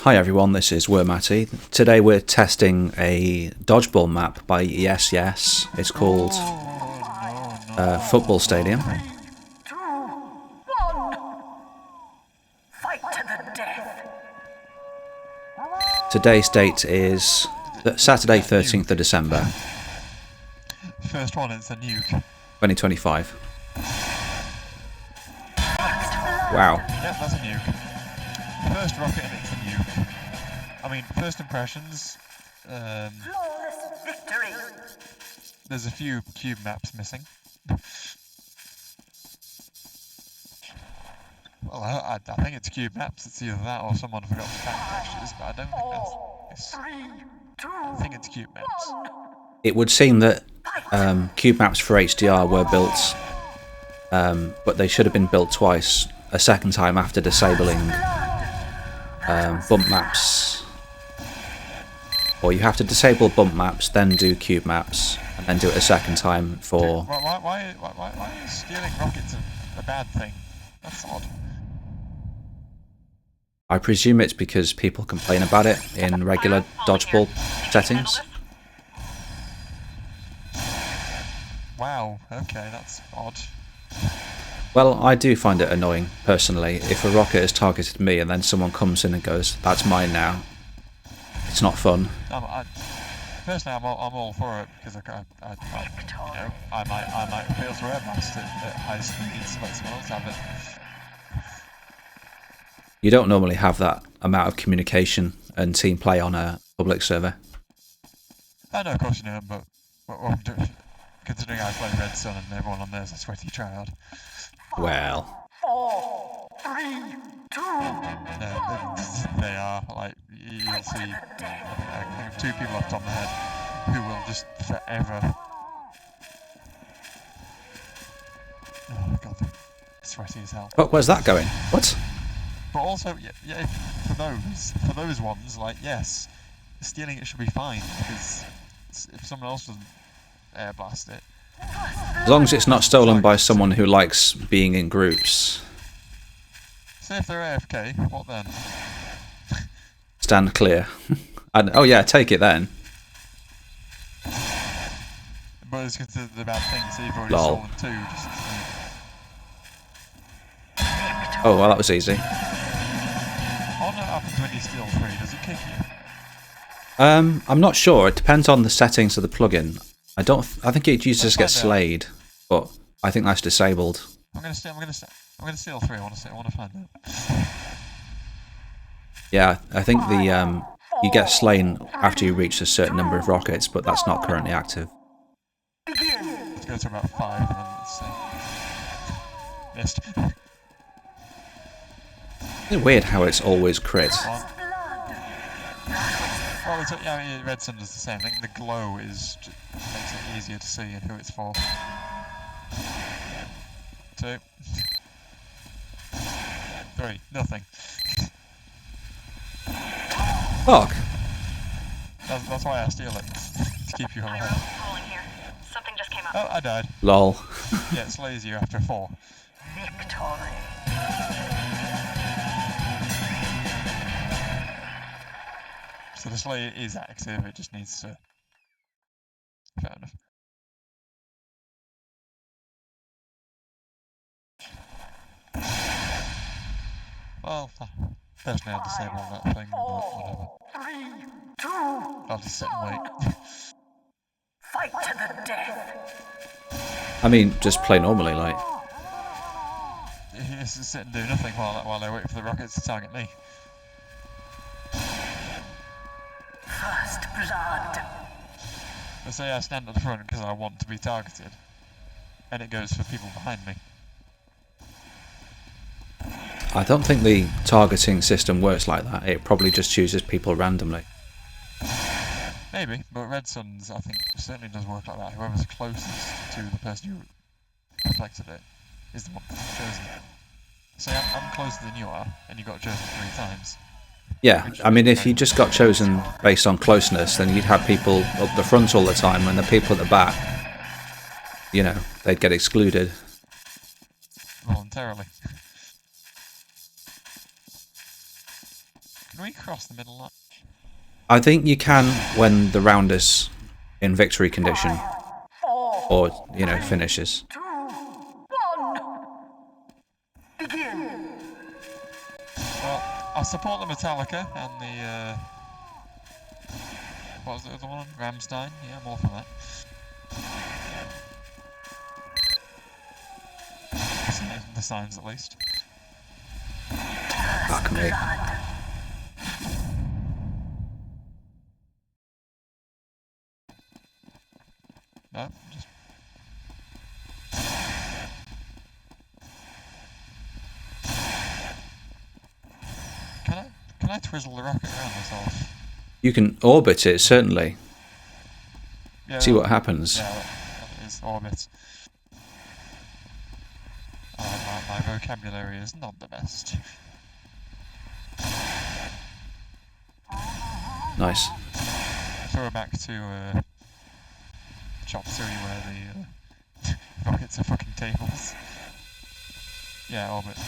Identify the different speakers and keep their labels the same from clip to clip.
Speaker 1: Hi everyone, this is Wormatty. Today we're testing a dodgeball map by Yes Yes. It's called Football Stadium.
Speaker 2: Fight to the death.
Speaker 1: Today's date is Saturday 13th of December.
Speaker 3: First one is a nuke.
Speaker 1: 2025. Wow.
Speaker 3: Yep, that's a nuke. First rocket and it's a nuke. I mean, first impressions,
Speaker 2: Flawless victory.
Speaker 3: there's a few cube maps missing. Well, I think it's cube maps, it's either that or someone forgot to pack textures, but I don't think that's... I think it's cube maps.
Speaker 1: It would seem that cube maps for HDR were built, but they should have been built twice. A second time after disabling bump maps. Or you have to disable bump maps, then do cube maps, and then do it a second time for...
Speaker 3: Why is stealing rockets a bad thing? That's odd.
Speaker 1: I presume it's because people complain about it in regular dodgeball settings.
Speaker 3: Wow, okay, that's odd.
Speaker 1: Well, I do find it annoying, personally, if a rocket has targeted me and then someone comes in and goes, "That's mine now." It's not fun.
Speaker 3: Personally, I'm all for it because I might fail to airblast it at high speeds, let someone else have it.
Speaker 1: You don't normally have that amount of communication and team play on a public server.
Speaker 3: I know, of course you know, but considering I play Red Sun and everyone on there is a sweaty tryhard.
Speaker 1: Well,
Speaker 2: 4, 3, 2.
Speaker 3: No, they are, like, you'll see, I think 2 people off the top of my head who will just forever... Oh god, they're sweaty as hell.
Speaker 1: oh, where's that going? What?
Speaker 3: But also, yeah, for those ones, like, yes, stealing it should be fine, because if someone else doesn't air blast it...
Speaker 1: As long as it's not stolen by someone who likes being in groups.
Speaker 3: Say if they're AFK, what then?
Speaker 1: Stand clear. And, oh yeah, take it then.
Speaker 3: But it's considered a bad thing, so you've already
Speaker 1: Lol.
Speaker 3: stolen 2, just...
Speaker 1: Oh, well, that was easy.
Speaker 3: What happens when you steal 3? Does it kick you?
Speaker 1: I'm not sure. It depends on the settings of the plugin. I think it uses just gets slayed, but I think that's disabled.
Speaker 3: I'm gonna steal 3. I want to find out.
Speaker 1: Yeah, I think the you get slain after you reach a certain number of rockets, but that's not currently active.
Speaker 3: Let's go to about 5 and then let's see. Missed.
Speaker 1: It's weird how it's always crit.
Speaker 3: Well, yeah, I mean, Red Sun does the same. I think the glow makes it easier to see who it's for. 2. 3. Nothing.
Speaker 1: Fuck.
Speaker 3: That's why I steal it. To keep you alive.
Speaker 2: Something just came up.
Speaker 3: Oh, I died.
Speaker 1: Lol.
Speaker 3: Yeah, it slays you after 4.
Speaker 2: Victory.
Speaker 3: So the slay is active, it just needs to... Fair enough. Well, personally I'll disable that thing, but whatever.
Speaker 2: 3, 2.
Speaker 3: I'll just sit and wait.
Speaker 2: Fight to the death.
Speaker 1: I mean, just play normally, like.
Speaker 3: Just sit and do nothing while I wait for the rockets to target me.
Speaker 2: First blood.
Speaker 3: Let's say I stand at the front because I want to be targeted, and it goes for people behind me.
Speaker 1: I don't think the targeting system works like that. It probably just chooses people randomly.
Speaker 3: Maybe, but Red Sun's, I think, certainly does work like that. Whoever's closest to the person who reflected it is the one chosen. Say I'm closer than you are, and you got chosen 3 times.
Speaker 1: Yeah, I mean, if you just got chosen based on closeness, then you'd have people up the front all the time, and the people at the back, you know, they'd get excluded.
Speaker 3: Voluntarily. Can we cross the middle line?
Speaker 1: I think you can when the round is in victory condition, or you know, finishes.
Speaker 2: 2, 1. Begin.
Speaker 3: Well, I support the Metallica and the what was the other one? Ramstein. Yeah, I'm all for that. The signs, at least.
Speaker 1: Fuck me.
Speaker 3: No, just. Can I twizzle the rocket around myself?
Speaker 1: You can orbit it, certainly.
Speaker 3: Yeah,
Speaker 1: See what happens.
Speaker 3: Yeah, that is orbit. My vocabulary is not the best.
Speaker 1: Nice.
Speaker 3: Throw it back to Chop Suey where the rockets are fucking tables. Yeah, orbit.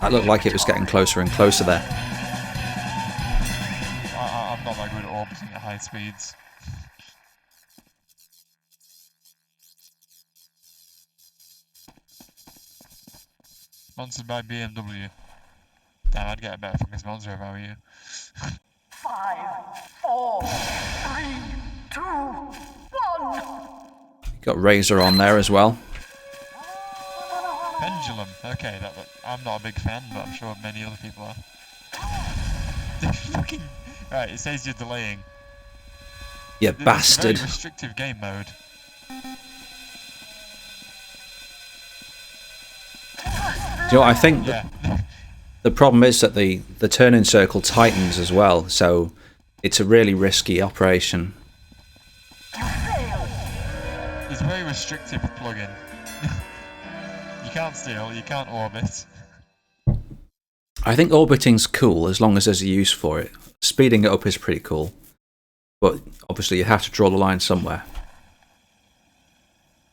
Speaker 1: That looked like it was getting closer and closer there.
Speaker 3: I'm not that good at orbiting at high speeds. Sponsored by BMW. Damn, I'd get a better fucking sponsor if I were you.
Speaker 2: 5, 4, 3, 2, 1.
Speaker 1: Got Razor on there as well.
Speaker 3: Pendulum. Okay, that I'm not a big fan, but I'm sure many other people are. Fucking right. It says you're delaying.
Speaker 1: You
Speaker 3: It's
Speaker 1: bastard.
Speaker 3: a very restrictive game mode.
Speaker 1: You know, I think
Speaker 3: Yeah.
Speaker 1: the problem is that the turn-in circle tightens as well, so it's a really risky operation.
Speaker 3: It's a very restrictive plugin. You can't steal. You can't orbit.
Speaker 1: I think orbiting's cool as long as there's a use for it. Speeding it up is pretty cool, but obviously you have to draw the line somewhere.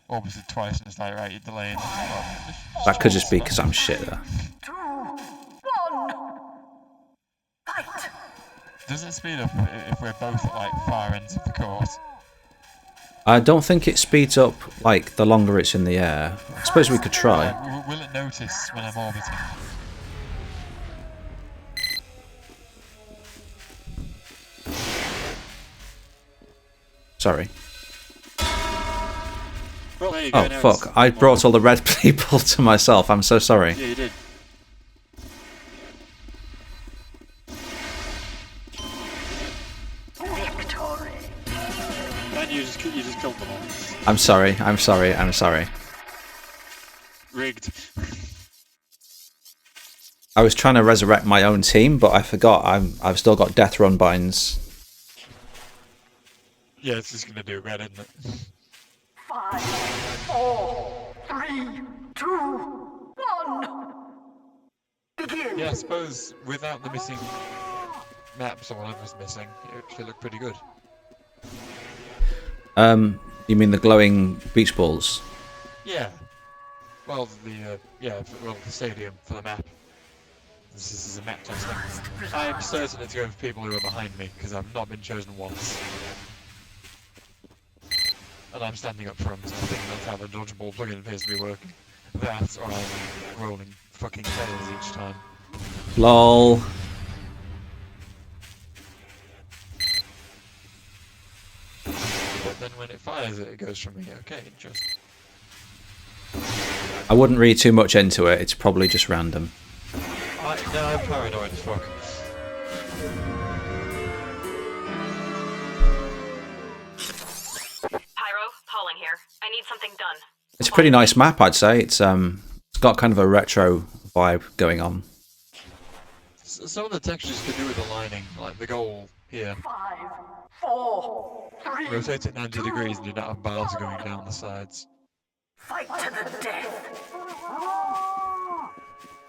Speaker 3: Orbited twice and it's like, right, you're delaying.
Speaker 1: That could just be because I'm shit there.
Speaker 2: 2, 1. Fight.
Speaker 3: Does it speed up if we're both at like far ends of the court?
Speaker 1: I don't think it speeds up like the longer it's in the air. I suppose we could try.
Speaker 3: Like, will it notice when I'm orbiting?
Speaker 1: Sorry.
Speaker 3: Well, there you go.
Speaker 1: Oh fuck, I brought all the red people to myself. I'm so sorry.
Speaker 3: Yeah, you did.
Speaker 2: Victory.
Speaker 3: And you just killed them all.
Speaker 1: I'm sorry, I'm sorry, I'm sorry.
Speaker 3: Rigged.
Speaker 1: I was trying to resurrect my own team, but I forgot I've still got death run binds.
Speaker 3: Yeah, it's just gonna do red, isn't it?
Speaker 2: 5, 4, 3, 2, 1. Begin.
Speaker 3: Yeah, I suppose without the missing maps or whatever's missing, it should look pretty good.
Speaker 1: You mean the glowing beach balls?
Speaker 3: Yeah. Well, the stadium for the map. This is a map testing. I am certain it's going for people who are behind me because I've not been chosen once. And I'm standing up front, so I think that's how the Dodgeball plugin appears to be working. That, or I'm rolling fucking tails each time.
Speaker 1: LOL.
Speaker 3: But then when it fires it goes from me. Okay, just...
Speaker 1: I wouldn't read too much into it, it's probably just random.
Speaker 3: No, I'm paranoid as fuck.
Speaker 4: Pyro, Pauling here. I need something done.
Speaker 1: It's a pretty nice map, I'd say. It's got kind of a retro vibe going on.
Speaker 3: Some of the textures could do with aligning, like the goal here.
Speaker 2: 5, 4, 3.
Speaker 3: Rotate it 90 degrees and you don't have bars going down the sides.
Speaker 2: Fight to the death.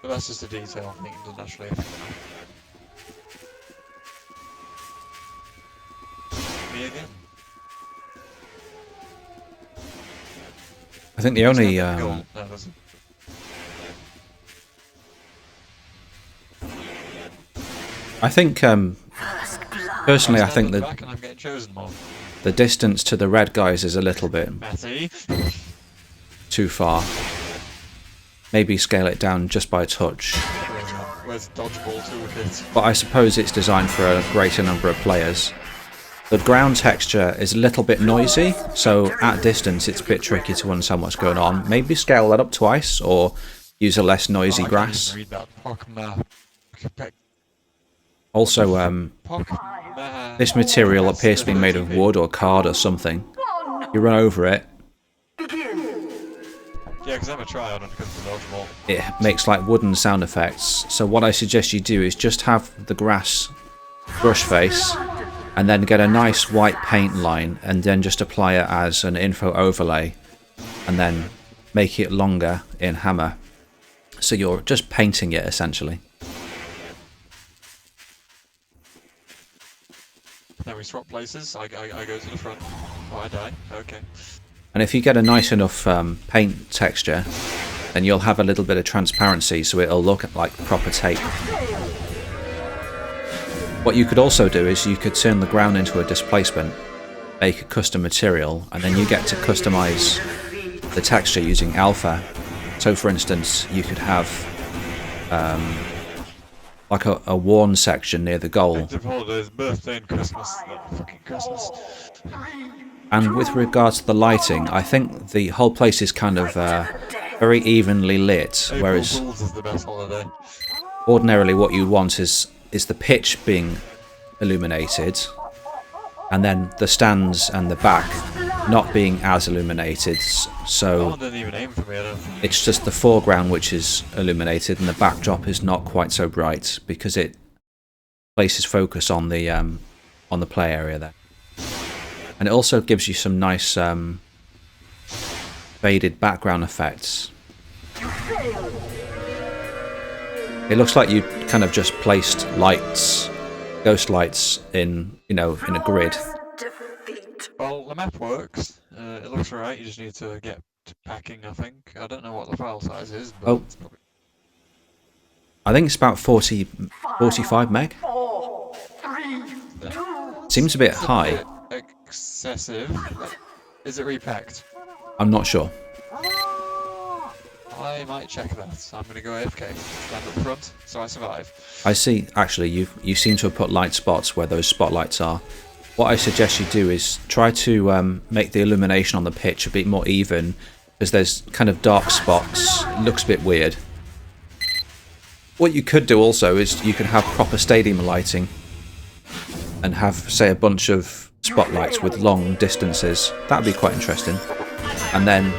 Speaker 3: But that's just a detail, I think it doesn't actually affect me again.
Speaker 1: I think the only
Speaker 3: Goal. No, that's it.
Speaker 1: I think, personally, I think that
Speaker 3: back and I'm getting chosen more.
Speaker 1: the distance to the red guys is a little bit
Speaker 3: Matty.
Speaker 1: too far. Maybe scale it down just by a touch.
Speaker 3: Where's Dodgeball 2 with it?
Speaker 1: But I suppose it's designed for a greater number of players. The ground texture is a little bit noisy, so at distance it's a bit tricky to understand what's going on. Maybe scale that up twice, or use a less noisy grass.
Speaker 3: Read that.
Speaker 1: Also, this material appears to be made of wood or card or something. You run over it,
Speaker 3: Yeah, because I'm a try on it because of the Dodgeball.
Speaker 1: it makes like wooden sound effects. So what I suggest you do is just have the grass brush face, and then get a nice white paint line, and then just apply it as an info overlay, and then make it longer in Hammer. So you're just painting it essentially.
Speaker 3: Then we swap places. I go to the front. Oh, I die. Okay.
Speaker 1: And if you get a nice enough paint texture, then you'll have a little bit of transparency, so it'll look like proper tape. What you could also do is you could turn the ground into a displacement, make a custom material, and then you get to customize the texture using alpha. So for instance, you could have like a worn section near the goal.
Speaker 3: Active holidays, birthday and Christmas. Not fucking Christmas.
Speaker 1: And with regards to the lighting, I think the whole place is kind of very evenly lit,
Speaker 3: April
Speaker 1: whereas
Speaker 3: Fools is the best holiday.
Speaker 1: ordinarily what you want is the pitch being illuminated, and then the stands and the back not being as illuminated, so
Speaker 3: Someone didn't even aim for me, I don't think.
Speaker 1: it's just the foreground which is illuminated and the backdrop is not quite so bright, because it places focus on the play area there. And it also gives you some nice faded background effects. It looks like you kind of just placed lights, ghost lights in, you know, in a grid.
Speaker 3: Well, the map works. It looks alright. You just need to get to packing, I think. I don't know what the file size is, but
Speaker 1: Oh.
Speaker 3: it's probably...
Speaker 1: I think it's about 45 meg.
Speaker 2: 4, 3, 2,
Speaker 1: Seems a bit high.
Speaker 3: Excessive. Is it repacked?
Speaker 1: I'm not sure.
Speaker 3: I might check that. I'm gonna go AFK. Stand up front, so I survive.
Speaker 1: I see, actually, you seem to have put light spots where those spotlights are. What I suggest you do is try to make the illumination on the pitch a bit more even, because there's kind of dark spots. It looks a bit weird. What you could do also is you could have proper stadium lighting and have, say, a bunch of spotlights with long distances. That'd be quite interesting. And then,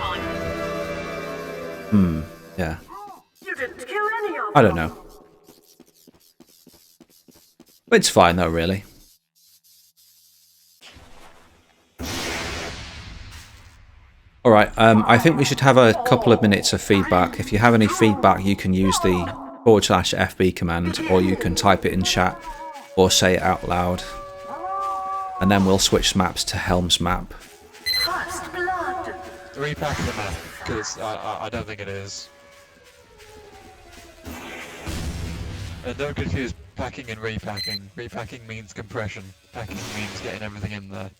Speaker 1: yeah,
Speaker 2: you didn't kill any of
Speaker 1: I don't know. It's fine though, really. Alright, I think we should have a couple of minutes of feedback. If you have any feedback, you can use the /FB command, or you can type it in chat, or say it out loud. And then we'll switch maps to Helm's map.
Speaker 2: First blood.
Speaker 3: Repack the map, because I don't think it is. Don't confuse packing and repacking. Repacking means compression. Packing means getting everything in there.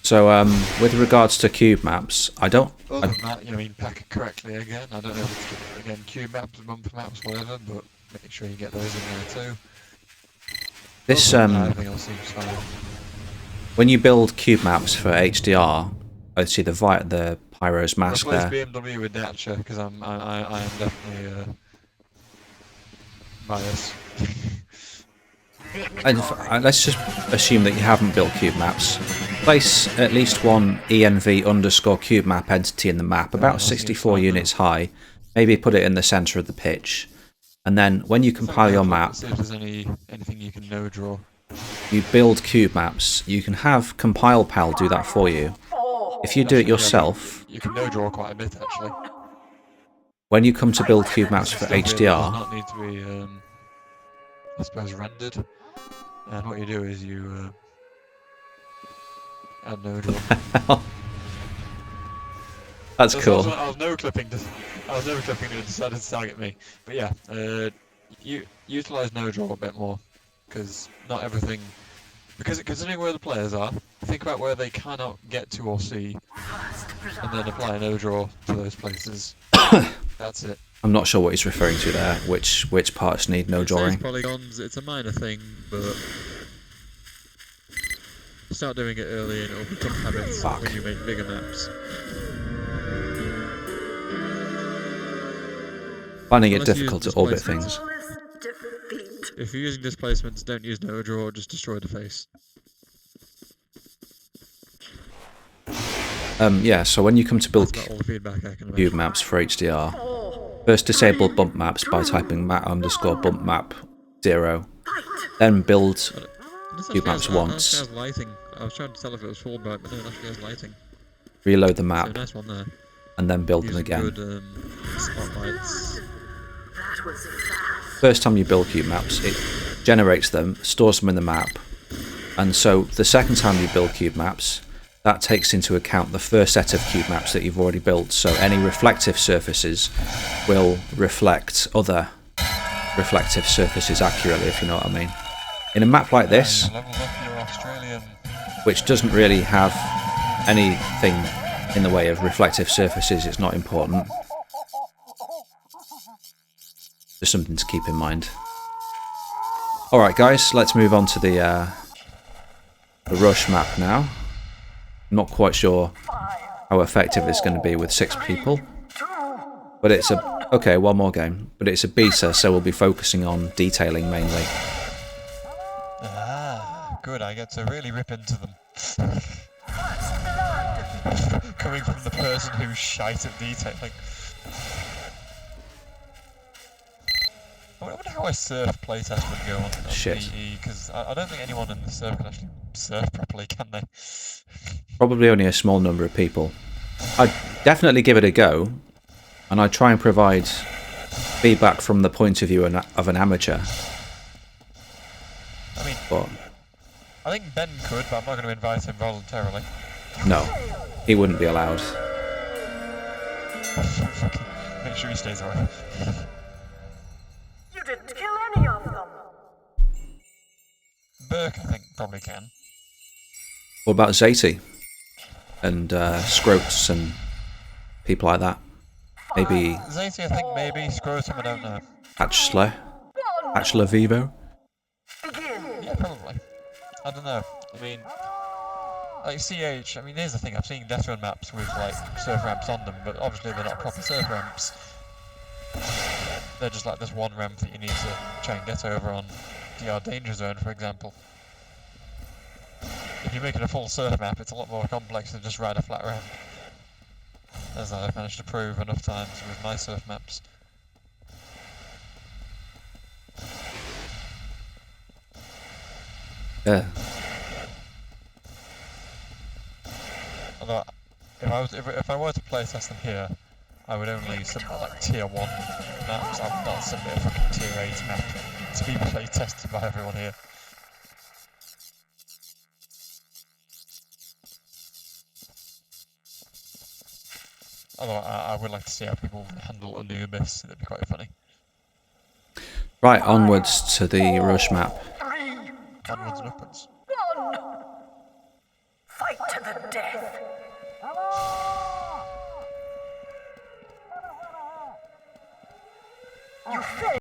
Speaker 1: So, with regards to cube maps, I don't...
Speaker 3: Other than that, you mean pack it correctly again. I don't know if it's, again, cube maps, bumper maps, whatever, but make sure you get those in there too.
Speaker 1: This,
Speaker 3: Everything else seems fine.
Speaker 1: when you build cube maps for HDR, I see the Pyro's mask
Speaker 3: Replace
Speaker 1: there.
Speaker 3: BMW with Dacia, because I am definitely biased.
Speaker 1: And let's just assume that you haven't built cube maps. Place at least one ENV_cube map entity in the map, about 64 units high. Maybe put it in the centre of the pitch. And then when you compile your map,
Speaker 3: See if there's anything you can no draw.
Speaker 1: you build cube maps. You can have CompilePal do that for you. If you do it yourself,
Speaker 3: You can no draw quite a bit actually.
Speaker 1: when you come to build cube maps for
Speaker 3: Stuff here does
Speaker 1: HDR,
Speaker 3: not need to be, I suppose, rendered. And what you do is you add no draw.
Speaker 1: That's cool.
Speaker 3: I was never clipping. I was never clipping and it decided to target me. But yeah, you utilize no draw a bit more, because not everything. Because considering where the players are, think about where they cannot get to or see, and then apply no draw to those places. That's it.
Speaker 1: I'm not sure what he's referring to there. Which parts need no
Speaker 3: It says
Speaker 1: drawing?
Speaker 3: polygons. It's a minor thing, but start doing it early and it'll become habits
Speaker 1: Fuck.
Speaker 3: when you make bigger maps.
Speaker 1: Finding it
Speaker 3: Unless you
Speaker 1: difficult to
Speaker 3: use
Speaker 1: orbit
Speaker 3: displacements.
Speaker 1: things.
Speaker 2: Flawless defeat.
Speaker 3: If you're using displacements, don't use no draw, just destroy the face.
Speaker 1: Yeah, so when you come to build
Speaker 3: That's not all the feedback I can
Speaker 1: cube
Speaker 3: imagine.
Speaker 1: maps for HDR, first disable bump maps by typing mat_bump map 0, then build
Speaker 3: This
Speaker 1: cube
Speaker 3: actually
Speaker 1: maps
Speaker 3: has,
Speaker 1: once,
Speaker 3: has lighting. I was trying to tell if it was full bright, but no, it actually has lighting.
Speaker 1: reload the
Speaker 3: So
Speaker 1: map,
Speaker 3: nice one there.
Speaker 1: and then build them
Speaker 3: Using
Speaker 1: again.
Speaker 3: good spotlights.
Speaker 2: That was fast.
Speaker 1: First time you build cube maps, it generates them, stores them in the map, and so the second time you build cube maps, that takes into account the first set of cube maps that you've already built, so any reflective surfaces will reflect other reflective surfaces accurately, if you know what I mean. In a map like this,
Speaker 3: You leveled up your Australian.
Speaker 1: which doesn't really have anything in the way of reflective surfaces, it's not important. Just something to keep in mind. Alright guys, let's move on to the rush map now. I'm not quite sure how effective it's going to be with 6 people. But it's a... Okay, one more game. But it's a beta, so we'll be focusing on detailing mainly.
Speaker 3: Ah, good. I get to really rip into them. Coming from the person who's shite at detailing. I wonder how a surf playtest would go on
Speaker 1: Shit.
Speaker 3: PE, because I don't think anyone in the surf can actually surf properly, can they?
Speaker 1: Probably only a small number of people. I'd definitely give it a go, and I'd try and provide feedback from the point of view of an amateur.
Speaker 3: I mean,
Speaker 1: But
Speaker 3: I think Ben could, but I'm not going to invite him voluntarily.
Speaker 1: no, he wouldn't be allowed.
Speaker 3: Make sure he stays away.
Speaker 2: You didn't kill any of them.
Speaker 3: Burke, I think, probably can.
Speaker 1: What about Zati? And Scroats and people like that? Maybe
Speaker 3: Zati, I think, maybe. Scrotum, I don't know.
Speaker 1: Hatchler Vivo?
Speaker 3: Yeah, probably. I don't know. I mean, like CH, I mean, here's the thing, I've seen Death Run maps with, like, surf ramps on them, but obviously they're not proper surf ramps. They're just like this one ramp that you need to try and get over on DR Danger Zone, for example. If you're making a full surf map, it's a lot more complex than just ride a flat ramp. As I've managed to prove enough times with my surf maps.
Speaker 1: Yeah.
Speaker 3: Although, if I were to play test them here, I would only submit like tier 1 maps. I would not submit a fucking tier 8 map to be play tested by everyone here. Although I would like to see how people handle Anubis, that'd be quite funny.
Speaker 1: Right, onwards to the rush map.
Speaker 3: Onwards and upwards.
Speaker 2: Fight to the death. You failed.